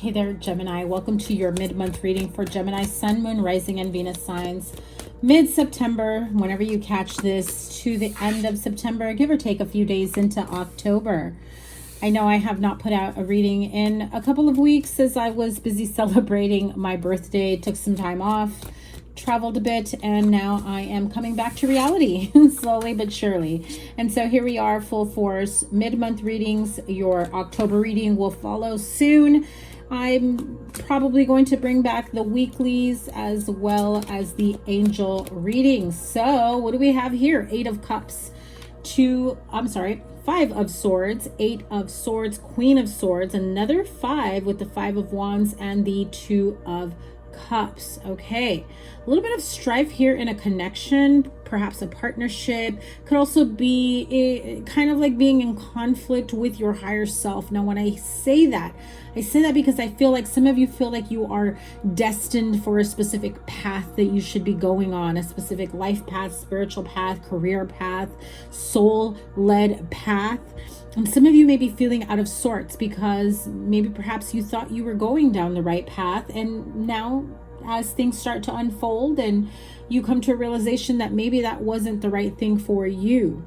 Hey there, Gemini. Welcome to your mid-month reading for Gemini, Sun, Moon, Rising, and Venus signs. Mid-September, whenever you catch this, to the end of September, give or take a few days into October. I know I have not put out a reading in a couple of weeks as I was busy celebrating my birthday, took some time off, traveled a bit, and now I am coming back to reality slowly but surely. And so here we are, full force, mid-month readings. Your October reading will follow soon. I'm probably going to bring back the weeklies as well as the angel readings. So what do we have here? 8 of Cups, 5 of Swords, 8 of Swords, Queen of Swords, another 5 with the 5 of Wands and the 2 of Cups. Okay, a little bit of strife here in a connection, perhaps a partnership. Could also be kind of like being in conflict with your higher self. Now, when I say that because I feel like some of you feel like you are destined for a specific path that you should be going on, a specific life path, spiritual path, career path, soul-led path. And some of you may be feeling out of sorts because maybe perhaps you thought you were going down the right path, and now as things start to unfold and you come to a realization that maybe that wasn't the right thing for you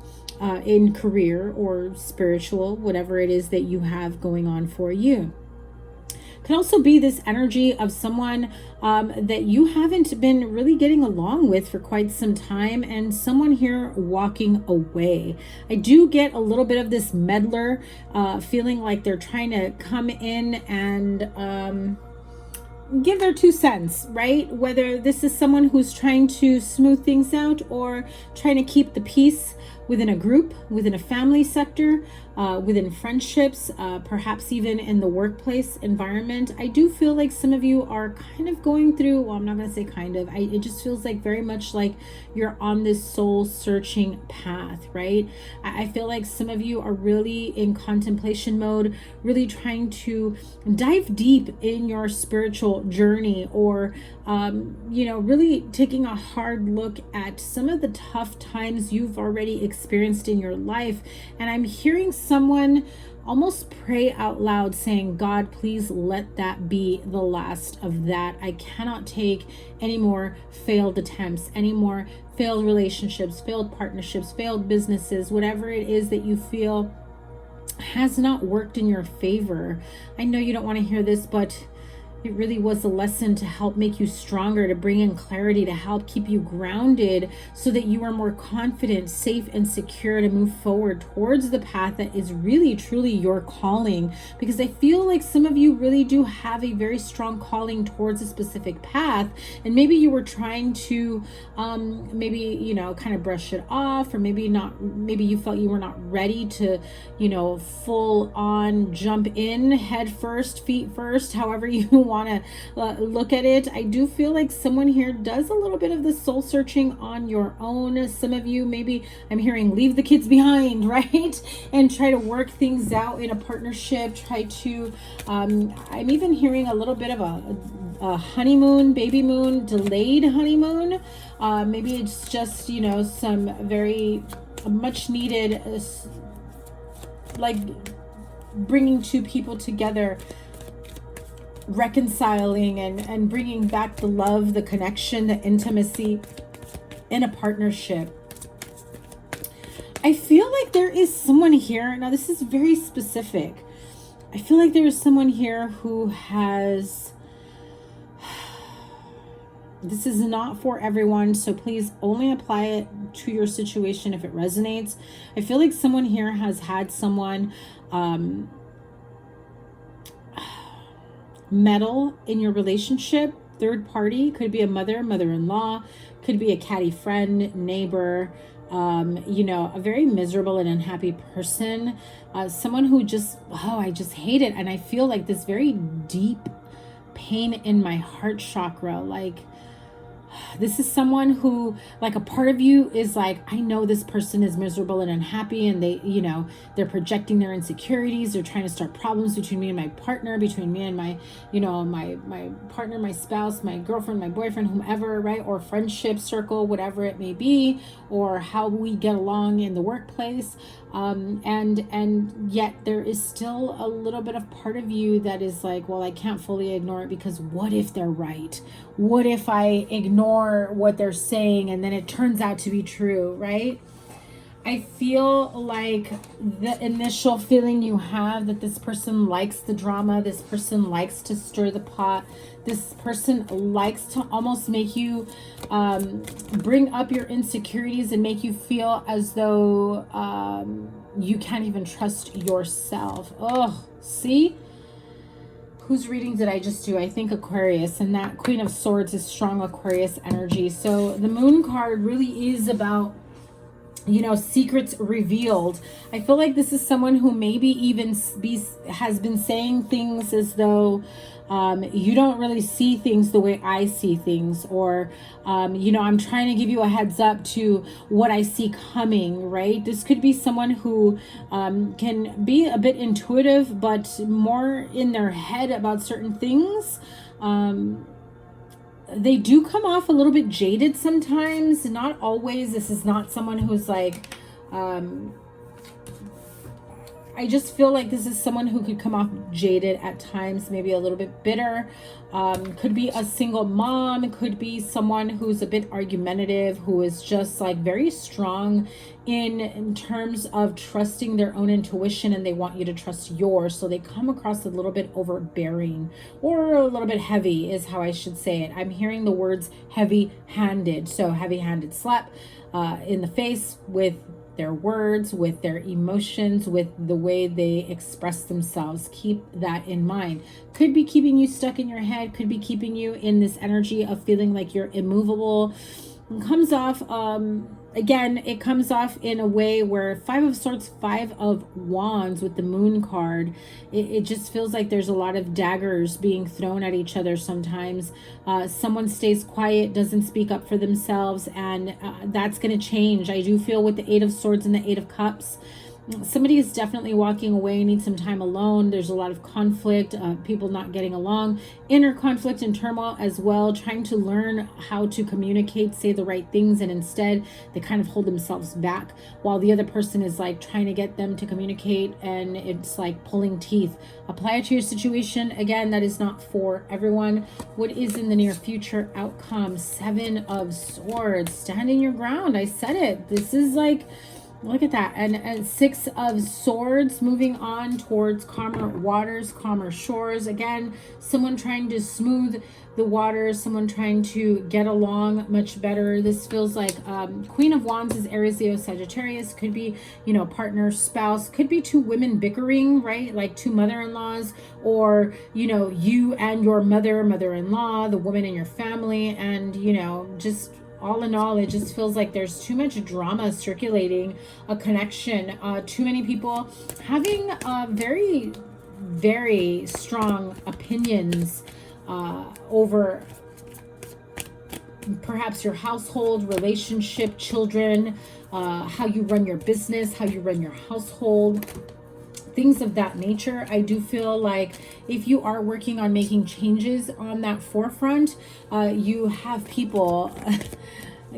in career or spiritual, whatever it is that you have going on for you. Can also be this energy of someone that you haven't been really getting along with for quite some time, and someone here walking away. I do get a little bit of this meddler feeling like they're trying to come in and give their 2 cents, right? Whether this is someone who's trying to smooth things out or trying to keep the peace within a group, within a family sector, within friendships, perhaps even in the workplace environment. I do feel like some of you are kind of going through, well, I'm not going to say kind of, it just feels like very much like you're on this soul searching path, right? I feel like some of you are really in contemplation mode, really trying to dive deep in your spiritual journey, or really taking a hard look at some of the tough times you've already experienced in your life. And I'm hearing someone almost pray out loud saying, God, please let that be the last of that. I cannot take any more failed attempts, any more failed relationships, failed partnerships, failed businesses, whatever it is that you feel has not worked in your favor. I know you don't want to hear this, but it really was a lesson to help make you stronger, to bring in clarity, to help keep you grounded so that you are more confident, safe, and secure to move forward towards the path that is really, truly your calling. Because I feel like some of you really do have a very strong calling towards a specific path. And maybe you were trying to kind of brush it off, or maybe you felt you were not ready to, full on jump in head first, feet first, however you want to look at it. I do feel like someone here does a little bit of the soul searching on your own. Some of you, maybe I'm hearing leave the kids behind, right? And try to work things out in a partnership. Try to, I'm even hearing a little bit of a honeymoon, baby moon, delayed honeymoon. Maybe it's just, some very much needed, like bringing 2 people together, reconciling and bringing back the love, the connection, the intimacy in a partnership. I feel like there is someone here. Now, this is very specific. I feel like there is someone here who has, this is not for everyone, so please only apply it to your situation if it resonates. I feel like someone here has had someone meddle in your relationship. Third party, could be a mother-in-law, could be a catty friend, neighbor, a very miserable and unhappy person, someone who just, I just hate it. And I feel like this very deep pain in my heart chakra, like This is someone who, like, a part of you is like, I know this person is miserable and unhappy, and they, you know, they're projecting their insecurities. They're trying to start problems between me and my partner, between me and my, you know, my partner, my spouse, my girlfriend, my boyfriend, whomever, right? Or friendship circle, whatever it may be, or how we get along in the workplace. And yet there is still a little bit of part of you that is like, well, I can't fully ignore it, because what if they're right? What if I ignore what they're saying and then it turns out to be true, right? I feel like the initial feeling you have that this person likes the drama, this person likes to stir the pot, this person likes to almost make you bring up your insecurities and make you feel as though you can't even trust yourself. Oh, see? Whose reading did I just do? I think Aquarius, and that Queen of Swords is strong Aquarius energy. So the Moon card really is about, you know, secrets revealed. I feel like this is someone who maybe even has been saying things as though you don't really see things the way I see things, or you know, I'm trying to give you a heads up to what I see coming, right? This could be someone who can be a bit intuitive, but more in their head about certain things. They do come off a little bit jaded sometimes, not always. This is not someone who's like, I just feel like this is someone who could come off jaded at times, maybe a little bit bitter. Could be a single mom, could be someone who's a bit argumentative, who is just like very strong in terms of trusting their own intuition, and they want you to trust yours. So they come across a little bit overbearing, or a little bit heavy is how I should say it. I'm hearing the words heavy-handed. So heavy-handed slap in the face with their words, with their emotions, with the way they express themselves. Keep that in mind. Could be keeping you stuck in your head, could be keeping you in this energy of feeling like you're immovable. It comes off, again, it comes off in a way where Five of Swords, Five of Wands with the Moon card, it just feels like there's a lot of daggers being thrown at each other sometimes. Someone stays quiet, doesn't speak up for themselves, and that's going to change. I do feel with the Eight of Swords and the Eight of Cups, somebody is definitely walking away, needs some time alone. There's a lot of conflict, people not getting along, inner conflict and turmoil as well, trying to learn how to communicate, say the right things, and instead they kind of hold themselves back while the other person is like trying to get them to communicate, and it's like pulling teeth. Apply it to your situation. Again, that is not for everyone. What is in the near future outcome? Seven of Swords. Standing your ground. I said it. This is like, look at that. And Six of Swords, moving on towards calmer waters, calmer shores. Again, someone trying to smooth the waters, someone trying to get along much better. This feels like Queen of Wands is Aries, Leo, Sagittarius. Could be, you know, partner, spouse. Could be two women bickering, right? Like two mother-in-laws, or, you know, you and your mother-in-law, the woman in your family, and, you know, just all in all, it just feels like there's too much drama circulating, a connection, too many people having very, very strong opinions over perhaps your household, relationship, children, how you run your business, how you run your household, things of that nature. I do feel like if you are working on making changes on that forefront, you have people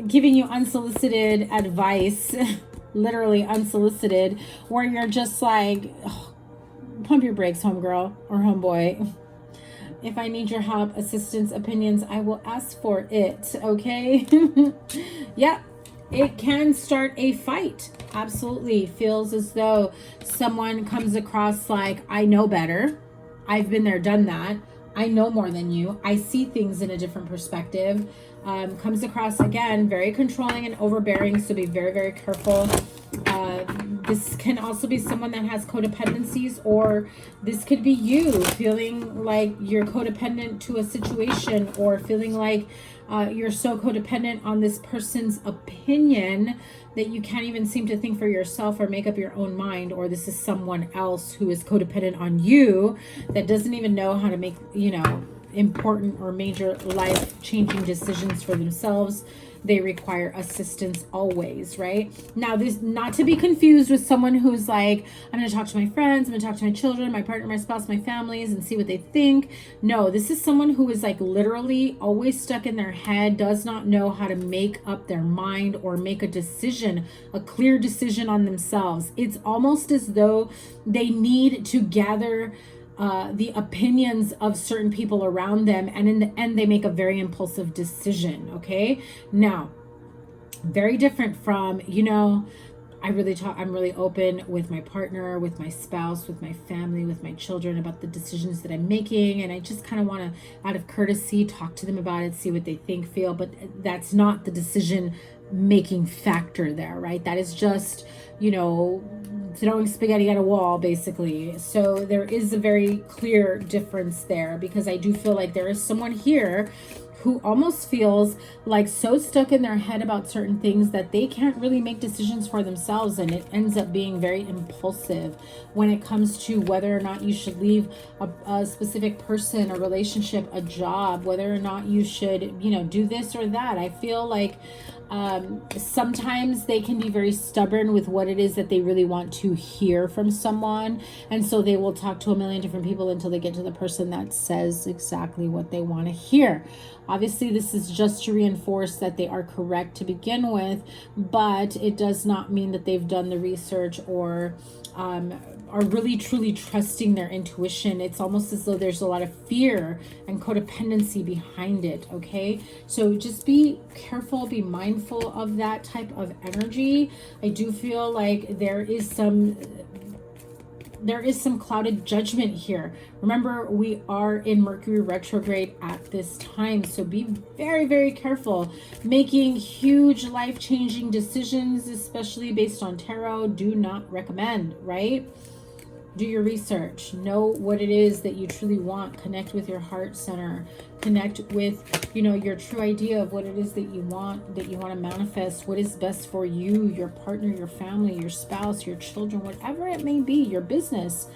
giving you unsolicited advice, literally unsolicited, where you're just like, oh, pump your brakes, homegirl or homeboy. If I need your help, assistance, opinions, I will ask for it, okay? Yeah, it can start a fight. Absolutely. Feels as though someone comes across like, I know better. I've been there, done that. I know more than you. I see things in a different perspective. Comes across, again, very controlling and overbearing, so be very, very careful. This can also be someone that has codependencies, or this could be you feeling like you're codependent to a situation, or feeling like you're so codependent on this person's opinion that you can't even seem to think for yourself or make up your own mind, or this is someone else who is codependent on you that doesn't even know how to make, you know, important or major life-changing decisions for themselves. They require assistance always, right? Now, this not to be confused with someone who's like, I'm going to talk to my friends, I'm going to talk to my children, my partner, my spouse, my families, and see what they think. No, this is someone who is like literally always stuck in their head, does not know how to make up their mind or make a decision, a clear decision on themselves. It's almost as though they need to gather the opinions of certain people around them, and in the end they make a very impulsive decision. Okay, now very different from, you know, I'm really open with my partner, with my spouse, with my family, with my children about the decisions that I'm making, and I just kind of want to, out of courtesy, talk to them about it, see what they think, feel, but that's not the decision making factor there, right? That is just, you know, throwing spaghetti at a wall, basically. So there is a very clear difference there, because I do feel like there is someone here who almost feels like so stuck in their head about certain things that they can't really make decisions for themselves, and it ends up being very impulsive when it comes to whether or not you should leave a specific person, a relationship, a job, whether or not you should, you know, do this or that. I feel like sometimes they can be very stubborn with what it is that they really want to hear from someone, and so they will talk to a million different people until they get to the person that says exactly what they want to hear. Obviously, this is just to reinforce that they are correct to begin with, but it does not mean that they've done the research or are really truly trusting their intuition. It's almost as though there's a lot of fear and codependency behind it. Okay, so just be careful, be mindful of that type of energy. I do feel like there is some clouded judgment here. Remember, we are in Mercury retrograde at this time, so be very, very careful making huge life-changing decisions, especially based on tarot. Do not recommend, right? Do your research, know what it is that you truly want, connect with your heart center, connect with, you know, your true idea of what it is that you want to manifest, what is best for you, your partner, your family, your spouse, your children, whatever it may be, your business.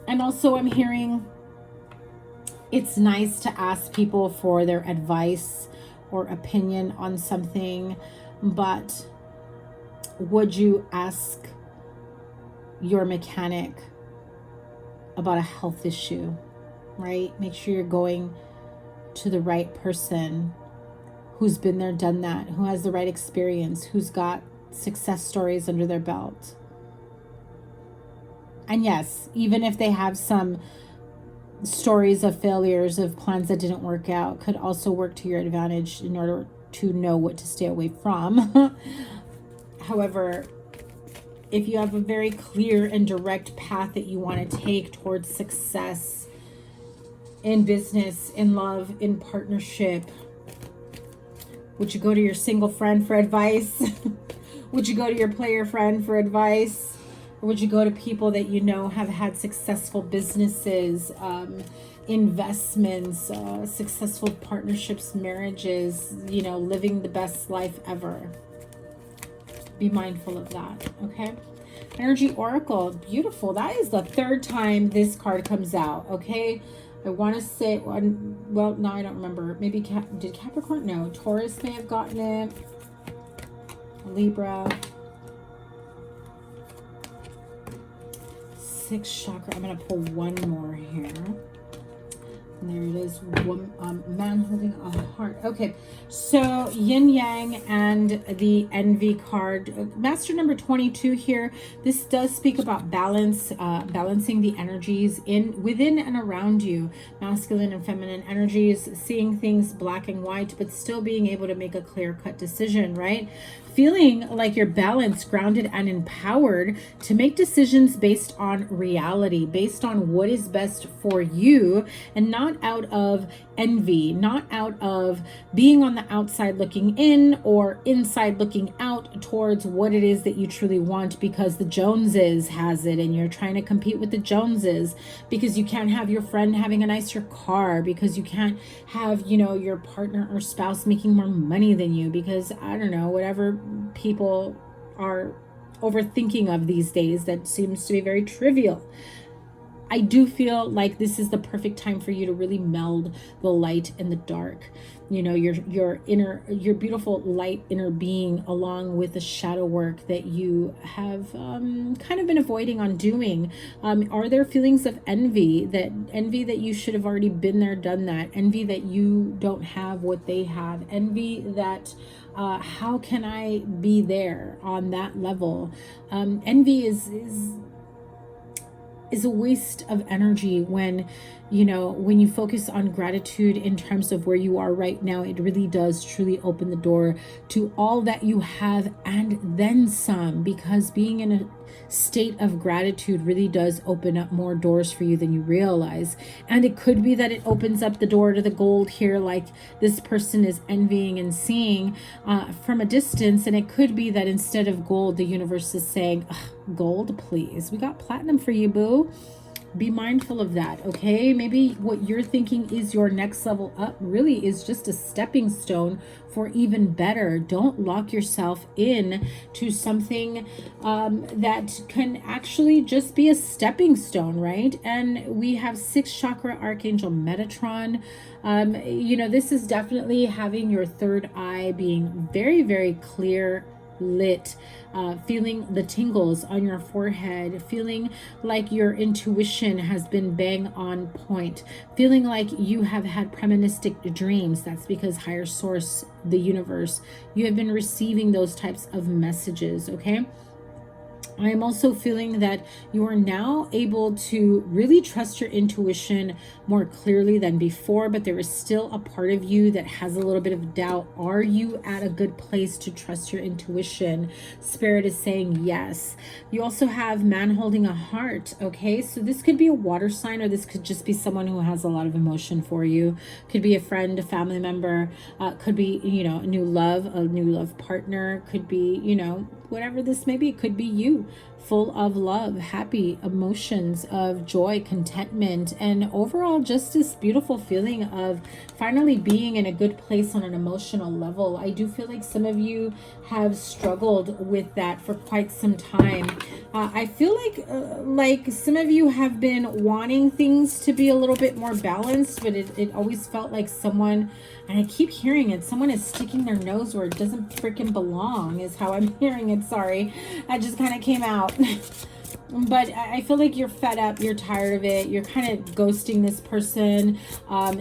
And also I'm hearing it's nice to ask people for their advice or opinion on something, but would you ask your mechanic about a health issue, right? Make sure you're going to the right person who's been there, done that, who has the right experience, who's got success stories under their belt. And yes, even if they have some stories of failures, of plans that didn't work out, could also work to your advantage in order to know what to stay away from. However, if you have a very clear and direct path that you want to take towards success in business, in love, in partnership, would you go to your single friend for advice? Would you go to your player friend for advice? Or would you go to people that you know have had successful businesses, investments, successful partnerships, marriages, you know, living the best life ever? Be mindful of that, okay? Energy Oracle, beautiful. That is the third time this card comes out, okay? I want to say, well, no, I don't remember. Maybe did Capricorn? No, Taurus may have gotten it. Libra. 6th chakra. I'm going to pull one more here. And there it is, man holding a heart. Okay, so yin yang and the envy card. Master number 22 here. This does speak about balance, balancing the energies within and around you. Masculine and feminine energies, seeing things black and white, but still being able to make a clear-cut decision, right? Feeling like you're balanced, grounded, and empowered to make decisions based on reality, based on what is best for you, and not out of envy, not out of being on the outside looking in or inside looking out towards what it is that you truly want because the Joneses has it and you're trying to compete with the Joneses, because you can't have your friend having a nicer car, because you can't have, you know, your partner or spouse making more money than you, because I don't know, whatever people are overthinking of these days that seems to be very trivial. I do feel like this is the perfect time for you to really meld the light and the dark. You know, your beautiful light inner being, along with the shadow work that you have kind of been avoiding on doing. Are there feelings of envy that you should have already been there, done that? Envy that you don't have what they have. Envy that how can I be there on that level? Envy is a waste of energy when, you know, when you focus on gratitude in terms of where you are right now. It really does truly open the door to all that you have and then some, because being in a state of gratitude really does open up more doors for you than you realize. And it could be that it opens up the door to the gold here, like this person is envying and seeing from a distance. And it could be that instead of gold, the universe is saying, gold, please, we got platinum for you, boo. Be mindful of that, okay? Maybe what you're thinking is your next level up really is just a stepping stone for even better. Don't lock yourself in to something that can actually just be a stepping stone, right? And we have 6th chakra Archangel Metatron. You know, this is definitely having your third eye being very, very clear, lit, feeling the tingles on your forehead, feeling like your intuition has been bang on point, feeling like you have had premonitic dreams. That's because higher source, the universe, you have been receiving those types of messages, okay? I am also feeling that you are now able to really trust your intuition more clearly than before, but there is still a part of you that has a little bit of doubt. Are you at a good place to trust your intuition? Spirit is saying yes. You also have man holding a heart, okay? So this could be a water sign, or this could just be someone who has a lot of emotion for you. Could be a friend, a family member, could be, you know, a new love partner, could be, you know, whatever this may be. It could be you, full of love, happy emotions of joy, contentment, and overall just this beautiful feeling of finally being in a good place on an emotional level. I do feel like some of you have struggled with that for quite some time. I feel like some of you have been wanting things to be a little bit more balanced, but it always felt like someone, and I keep hearing it, someone is sticking their nose where it doesn't freaking belong, is how I'm hearing it. Sorry, that just kind of came out. But I feel like you're fed up, you're tired of it, you're kind of ghosting this person,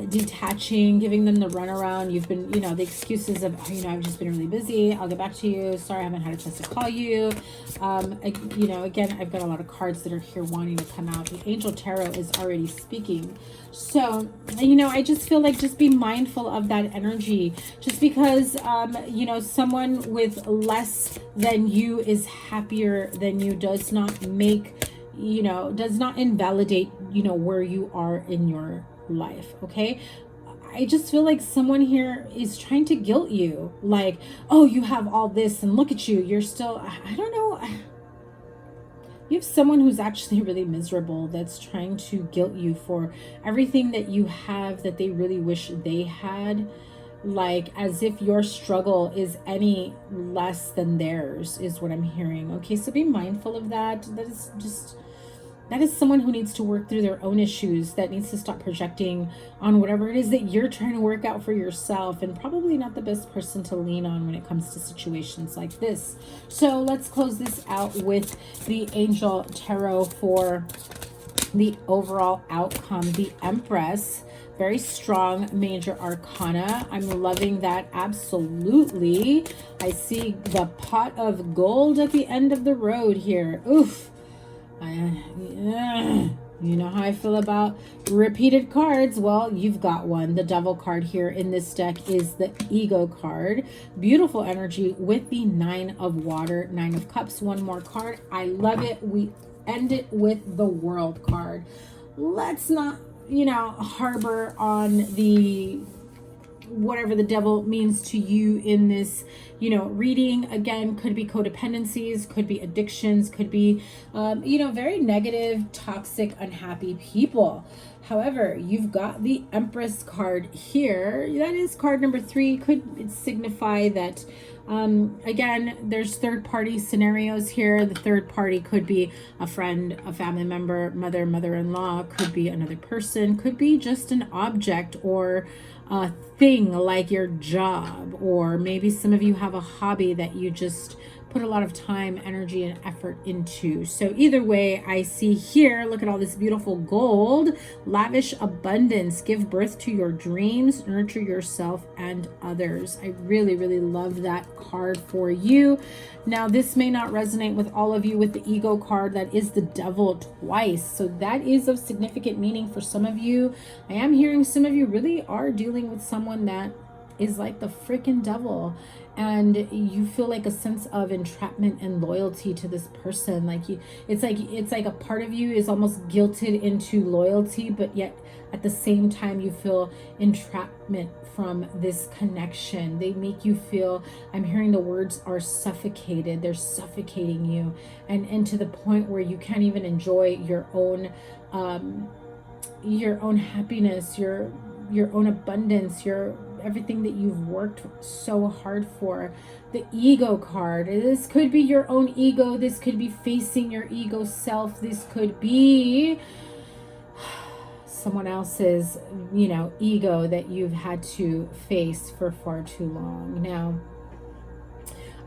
detaching, giving them the runaround. You've been, you know, the excuses of, you know, I've just been really busy, I'll get back to you, sorry I haven't had a chance to call you. You know, again, I've got a lot of cards that are here wanting to come out. The Angel Tarot is already speaking. So, you know, I just feel like just be mindful of that energy. Just because, you know, someone with less than you is happier than you does not make, you know, does not invalidate, you know, where you are in your life, okay? I just feel like someone here is trying to guilt you. Like, oh, you have all this and look at you. You're still, I don't know. You have someone who's actually really miserable that's trying to guilt you for everything that you have that they really wish they had, like as if your struggle is any less than theirs, is what I'm hearing. Okay, so be mindful of that. That is someone who needs to work through their own issues, that needs to stop projecting on whatever it is that you're trying to work out for yourself, and probably not the best person to lean on when it comes to situations like this. So let's close this out with the Angel Tarot for the overall outcome. The Empress, very strong major arcana. I'm loving that, absolutely. I see the pot of gold at the end of the road here. Oof. You know how I feel about repeated cards. Well, you've got one. The Devil card here in this deck is the Ego card. Beautiful energy with the 9 of water, 9 of cups. One more card. I love it. We end it with the World card. Let's not, you know, harbor on the whatever the devil means to you in this, you know, reading. Again, could be codependencies, could be addictions, could be, you know, very negative, toxic, unhappy people. However, you've got the Empress card here. That is card number 3. Could it signify that Again, there's third party scenarios here. The third party could be a friend, a family member, mother, mother-in-law, could be another person, could be just an object or a thing like your job, or maybe some of you have a hobby that you just put a lot of time, energy, and effort into. So either way, I see here, look at all this beautiful gold, lavish abundance, give birth to your dreams, nurture yourself and others. I really, really love that card for you. Now, this may not resonate with all of you with the ego card. That is the devil twice. So that is of significant meaning for some of you. I am hearing some of you really are dealing with someone that is like the freaking devil, and you feel like a sense of entrapment and loyalty to this person. Like it's like a part of you is almost guilted into loyalty, but yet at the same time you feel entrapment from this connection. They make you feel, I'm hearing the words are suffocated. They're suffocating you, and to the point where you can't even enjoy your own happiness, your own abundance, your everything that you've worked so hard for. The ego card, this could be your own ego, this could be facing your ego self, this could be someone else's, ego that you've had to face for far too long. Now,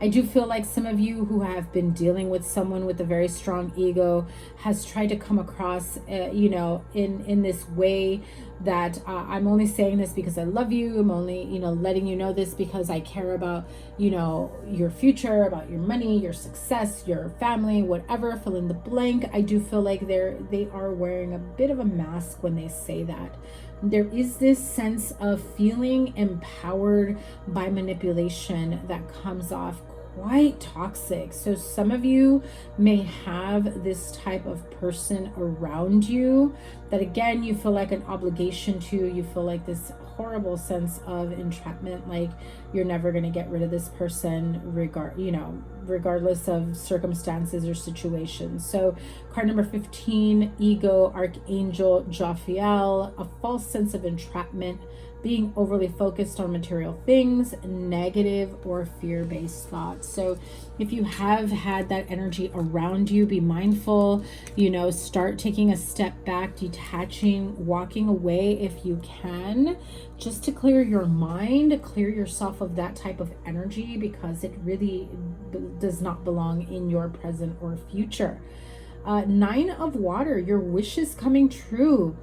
I do feel like some of you who have been dealing with someone with a very strong ego has tried to come across, in this way that I'm only saying this because I love you. I'm only, letting you know this because I care about, your future, about your money, your success, your family, whatever, fill in the blank. I do feel like they are wearing a bit of a mask when they say that. There is this sense of feeling empowered by manipulation that comes off quite toxic. So some of you may have this type of person around you that, again, you feel like an obligation to. You feel like this horrible sense of entrapment, like you're never going to get rid of this person regardless of circumstances or situations. So card number 15, ego, archangel Jophiel, a false sense of entrapment, being overly focused on material things, negative or fear-based thoughts. So if you have had that energy around you, be mindful, start taking a step back, detaching, walking away if you can, just to clear your mind, clear yourself of that type of energy, because it really does not belong in your present or future. 9 of water, your wishes coming true.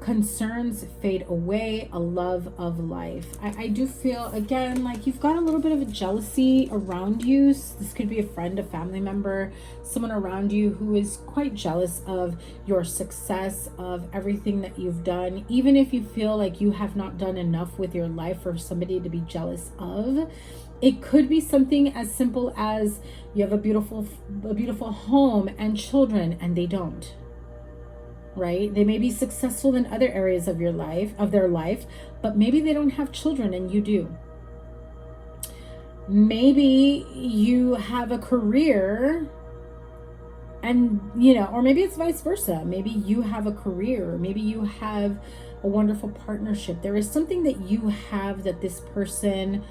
Concerns fade away, a love of life. I do feel, again, like you've got a little bit of a jealousy around you. So this could be a friend, a family member, someone around you who is quite jealous of your success, of everything that you've done. Even if you feel like you have not done enough with your life for somebody to be jealous of, it could be something as simple as you have a beautiful home and children and they don't. Right? They may be successful in other areas of their life, but maybe they don't have children and you do. Maybe you have a career and, or maybe it's vice versa. Maybe you have a career, maybe you have a wonderful partnership. There is something that you have that this person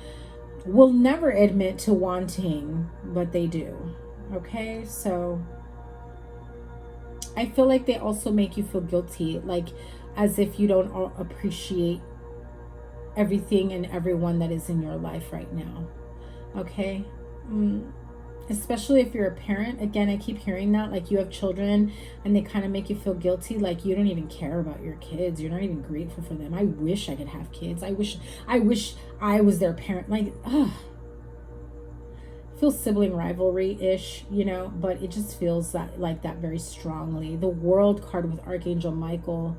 will never admit to wanting, but they do. Okay? So I feel like they also make you feel guilty, like as if you don't appreciate everything and everyone that is in your life right now. Okay? Especially if you're a parent. Again, I keep hearing that, like you have children and they kind of make you feel guilty, like you don't even care about your kids. You're not even grateful for them. I wish I could have kids. I wish I was their parent. Like, feels sibling rivalry-ish, but it just feels like that very strongly. The World card with Archangel Michael.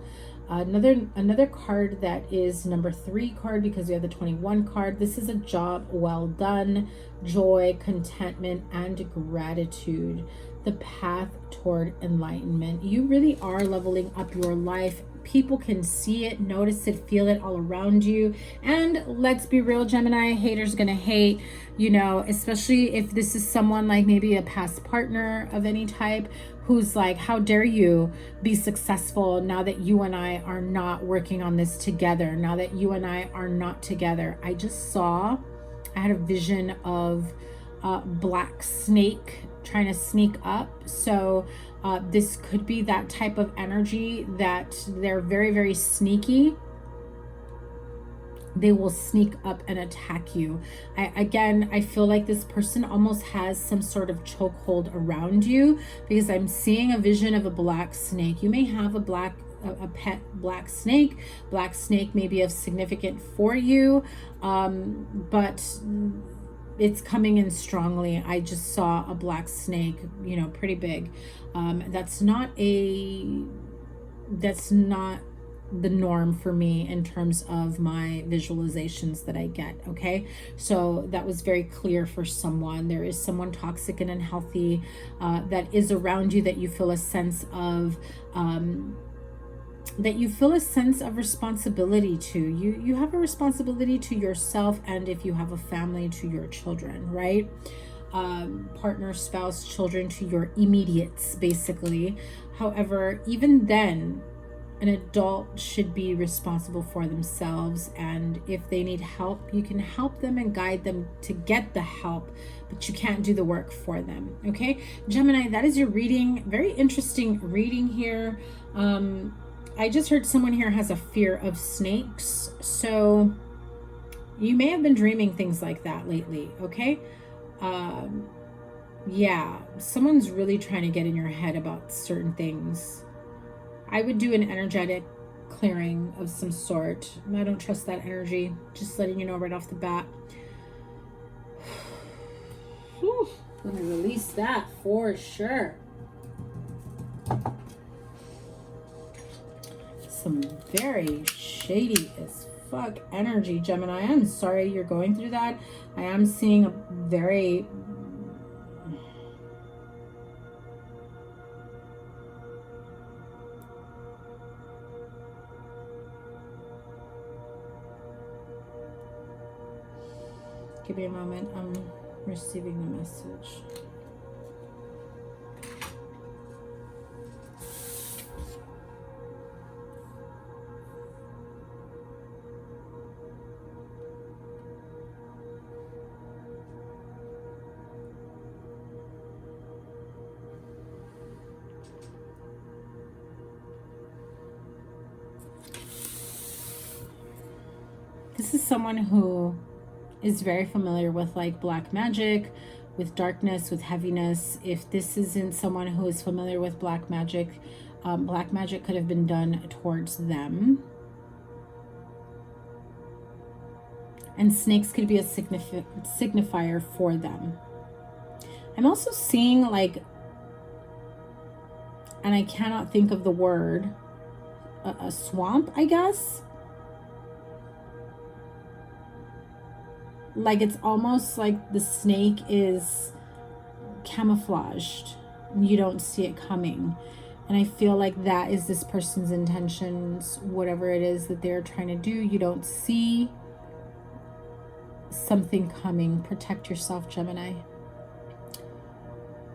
Another card that is number 3 card, because we have the 21 card. This is a job well done, joy, contentment, and gratitude. The path toward enlightenment. You really are leveling up your life. People can see it, notice it, feel it all around you. And let's be real, Gemini, haters gonna hate, especially if this is someone like maybe a past partner of any type who's like, how dare you be successful now that you and I are not working on this together, now that you and I are not together. I just saw I had a vision of black snake trying to sneak up. So this could be that type of energy that they're very, very sneaky. They will sneak up and attack you. I feel like this person almost has some sort of chokehold around you, because I'm seeing a vision of a black snake. You may have a pet black snake. Black snake may be of significant for you, but it's coming in strongly. I just saw a black snake, you know, pretty big. That's not the norm for me in terms of my visualizations that I get. Okay, so that was very clear for someone. There is someone toxic and unhealthy that is around you, that you feel a sense of responsibility to. You have a responsibility to yourself, and if you have a family, to your children, right? Partner, spouse, children, to your immediates, basically. However, even then, an adult should be responsible for themselves, and if they need help, you can help them and guide them to get the help, but you can't do the work for them. Okay, Gemini, that is your reading. Very interesting reading here. I just heard someone here has a fear of snakes, so you may have been dreaming things like that lately. Okay, yeah, someone's really trying to get in your head about certain things. I would do an energetic clearing of some sort. I don't trust that energy. Just letting you know right off the bat. Whew, let me release that for sure. Some very shady as fuck energy, Gemini. I'm sorry you're going through that. I am seeing a very... Give me a moment. I'm receiving the message. This is someone who is very familiar with like black magic, with darkness, with heaviness. If this isn't someone who is familiar with black magic could have been done towards them. And snakes could be a signifier for them. I'm also seeing like, and I cannot think of the word, a swamp, I guess. Like it's almost like the snake is camouflaged. You don't see it coming. And I feel like that is this person's intentions, whatever it is that they're trying to do. You don't see something coming. Protect yourself, Gemini.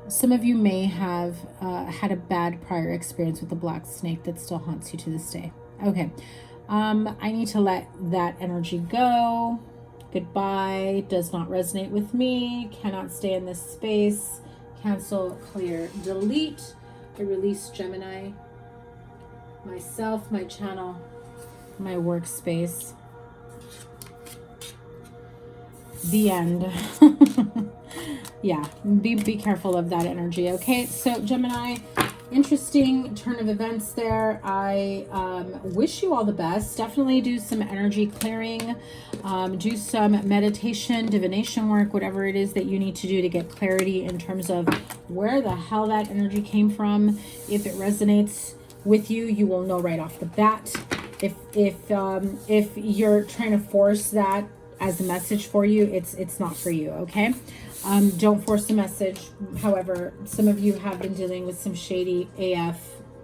Some of you may have had a bad prior experience with the black snake that still haunts you to this day. Okay. I need to let that energy go. Goodbye. Does not resonate with me. Cannot stay in this space. Cancel, clear, delete. I release Gemini, myself, my channel, my workspace. The end. Yeah, be careful of that energy. Okay, so Gemini, interesting turn of events there. I wish you all the best. Definitely do some energy clearing, do some meditation, divination work, whatever it is that you need to do to get clarity in terms of where the hell that energy came from. If it resonates with you, you will know right off the bat. If you're trying to force that as a message for you, it's not for you. Okay. Don't force the message. However, some of you have been dealing with some shady AF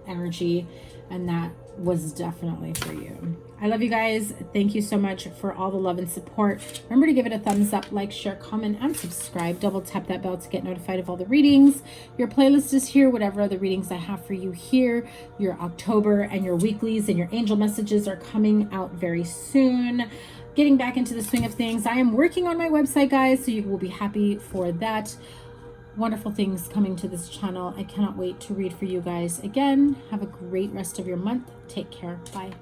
energy, and that was definitely for you. I love you guys. Thank you so much for all the love and support. Remember to give it a thumbs up, like, share, comment, and subscribe. Double tap that bell to get notified of all the readings. Your playlist is here, whatever other readings I have for you here. Your October and your weeklies and your angel messages are coming out very soon. getting back into the swing of things. I am working on my website, guys, so you will be happy for that. Wonderful things coming to this channel. I cannot wait to read for you guys again. Have a great rest of your month. Take care. Bye.